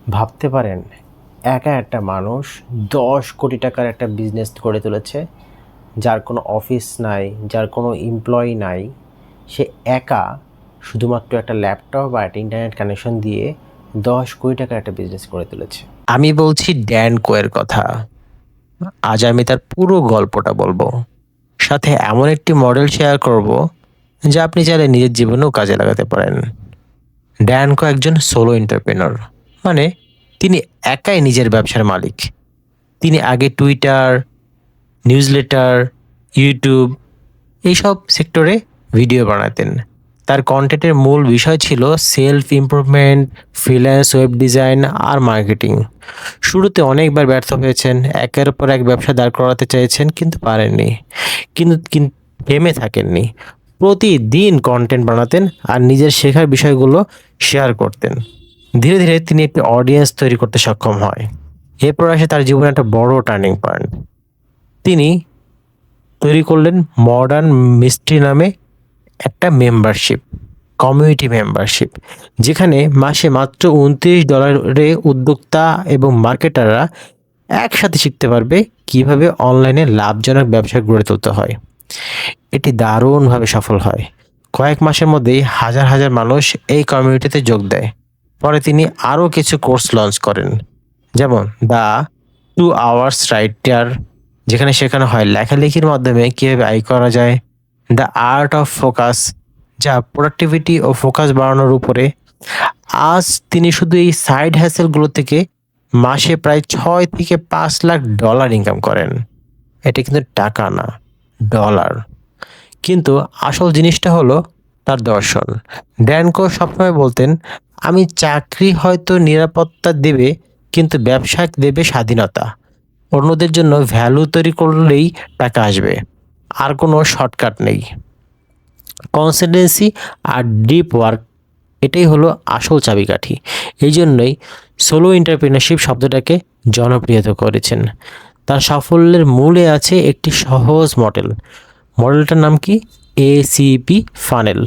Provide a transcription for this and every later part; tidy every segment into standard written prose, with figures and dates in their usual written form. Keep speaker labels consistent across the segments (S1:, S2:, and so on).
S1: ভাবতে পারেন একা একটা মানুষ 10 কোটি টাকার একটা বিজনেস গড়ে তুলেছে, যার কোনো অফিস নাই, যার কোনো এমপ্লয়ি নাই। সে একা শুধুমাত্র একটা ল্যাপটপ বা একটা ইন্টারনেট কানেকশন দিয়ে 10 কোটি টাকার একটা বিজনেস গড়ে তুলেছে।
S2: আমি বলছি ড্যান কোয়ের কথা। আজ আমি তার পুরো গল্পটা বলবো, সাথে এমন একটি মডেল শেয়ার করব যা আপনি চাইলে নিজের জীবনেও কাজে লাগাতে পারেন। ড্যান কো একজন সোলো এন্টারপ্রেনর, মানে তিনি একাই নিজের ব্যবসার মালিক। তিনি আগে টুইটার, নিউজলেটার, ইউটিউব এইসব সেক্টরে ভিডিও বানাতেন। তার কন্টেন্টের মূল বিষয় ছিল self improvement, freelance web design আর মার্কেটিং। শুরুতে অনেকবার ব্যর্থ হয়েছেন, একের পর এক ব্যবসা দাঁড় করাতে চেয়েছেন কিন্তু পারেননি। কিন্তু থেমে থাকেননি। প্রতিদিন কন্টেন্ট বানাতেন আর নিজের শেখার বিষয়গুলো শেয়ার করতেন। ধীরে ধীরে তিনি একটি অডিয়েন্স তৈরি করতে সক্ষম হয়। এরপর আসে তার জীবনে একটা বড় টার্নিং পয়েন্ট। তিনি তৈরি করলেন মডার্ন মিস্ট্রি নামে একটা মেম্বারশিপ, কমিউনিটি মেম্বারশিপ, যেখানে মাসে মাত্র $29 উদ্যোক্তা এবং মার্কেটাররা একসাথে শিখতে পারবে কিভাবে অনলাইনে লাভজনক ব্যবসা গড়ে তুলতে হয়। এটি দারুণভাবে সফল হয়। কয়েক মাসের মধ্যেই হাজার হাজার মানুষ এই কমিউনিটিতে যোগ দেয়। পরে তিনি আরও কিছু কোর্স লঞ্চ করেন, যেমন দ্য 2 আওয়ার্স রাইটার, যেখানে শেখানো হয় লেখালেখির মাধ্যমে কীভাবে আয় করা যায়, দ্য আর্ট অফ ফোকাস, যা প্রোডাক্টিভিটি ও ফোকাস বাড়ানোর উপরে। আজ তিনি শুধু এই সাইড হ্যাসেলগুলো থেকে মাসে প্রায় $6 থেকে $5 লাখ ইনকাম করেন। এটা কিন্তু টাকা না, ডলার। কিন্তু আসল জিনিসটা হলো তার দর্শন। ড্যান কো সবসময় বলতেন, আমি চাকরি হয়তো নিরাপত্তা দেবে, কিন্তু ব্যবসা দেবে স্বাধীনতা। অন্যদের জন্য ভ্যালু তৈরি করলেই টাকা আসবে, আর কোনো শর্টকাট নেই। কনসিস্টেন্সি আর ডিপ ওয়ার্ক, এটাই হলো আসল চাবিকাঠি। এই জন্যই সোলো এন্টারপ্রেনারশিপ শব্দটাকে জনপ্রিয়তা করেছেন। তার সাফল্যের মূলে আছে একটি সহজ মডেল। মডেলটার নাম কি? ACP funnel.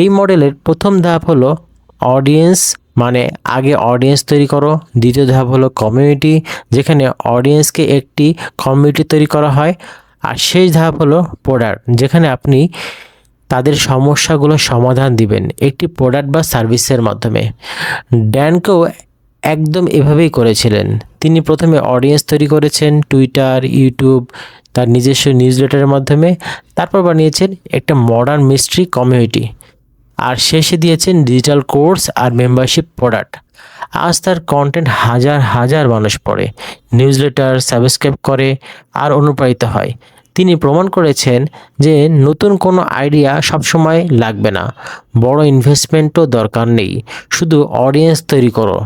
S2: এই মডেলের প্রথম ধাপ হলো অডিয়েন্স, মানে আগে অডিয়েন্স তৈরি করো। দ্বিতীয় ধাপ হলো কমিউনিটি, যেখানে অডিয়েন্সকে একটি কমিউনিটি তৈরি করা হয়। আর শেষ ধাপ হলো প্রোডাক্ট, যেখানে আপনি তাদের সমস্যাগুলো সমাধান দিবেন একটি প্রোডাক্ট বা সার্ভিসের মাধ্যমে। ড্যানকেও একদম এভাবেই করেছিলেন। তিনি প্রথমে অডিয়েন্স তৈরি করেছেন টুইটার, ইউটিউব, তার নিজস্ব নিউজলেটারের মাধ্যমে। তারপর বানিয়েছেন একটা মডার্ন মিস্ট্রি কমিউনিটি, আর শেষে দিয়েছেন ডিজিটাল কোর্স আর মেম্বারশিপ প্রোডাক্ট। আজ তার কন্টেন্ট হাজার হাজার মানুষ পড়ে, নিউজলেটার সাবস্ক্রাইব করে আর অনুপ্রাণিত হয়। তিনি প্রমাণ করেছেন যে নতুন কোনো আইডিয়া সবসময় লাগবে না, বড় ইনভেস্টমেন্টও দরকার নেই। শুধু অডিয়েন্স তৈরি করো,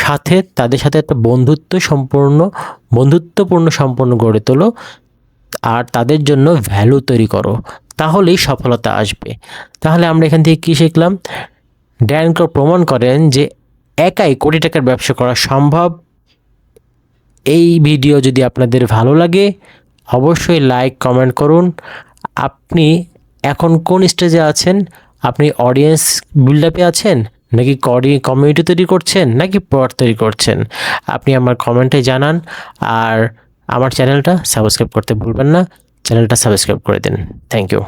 S2: সাথে তাদের সাথে একটা বন্ধুত্বপূর্ণ সম্পর্ক গড়ে তোলো, আর তাদের জন্য ভ্যালু তৈরি করো, তাহলেই সফলতা আসবে। তাহলে আমরা এখান থেকে কী শিখলাম? ড্যান কো প্রমাণ করেন যে একাই কোটি টাকার ব্যবসা করা সম্ভব। এই ভিডিও যদি আপনাদের ভালো লাগে, অবশ্যই লাইক কমেন্ট করুন। আপনি এখন কোন স্টেজে আছেন? আপনি অডিয়েন্স বিল্ড আপে আছেন, নাকি কমিউনিটি তৈরি করছেন, নাকি প্রোডাক্ট তৈরি করছেন? আপনি আমার কমেন্টে জানান। আর আমার চ্যানেলটা সাবস্ক্রাইব করতে ভুলবেন না। চ্যানেলটা সাবস্ক্রাইব করে দিন। Thank you.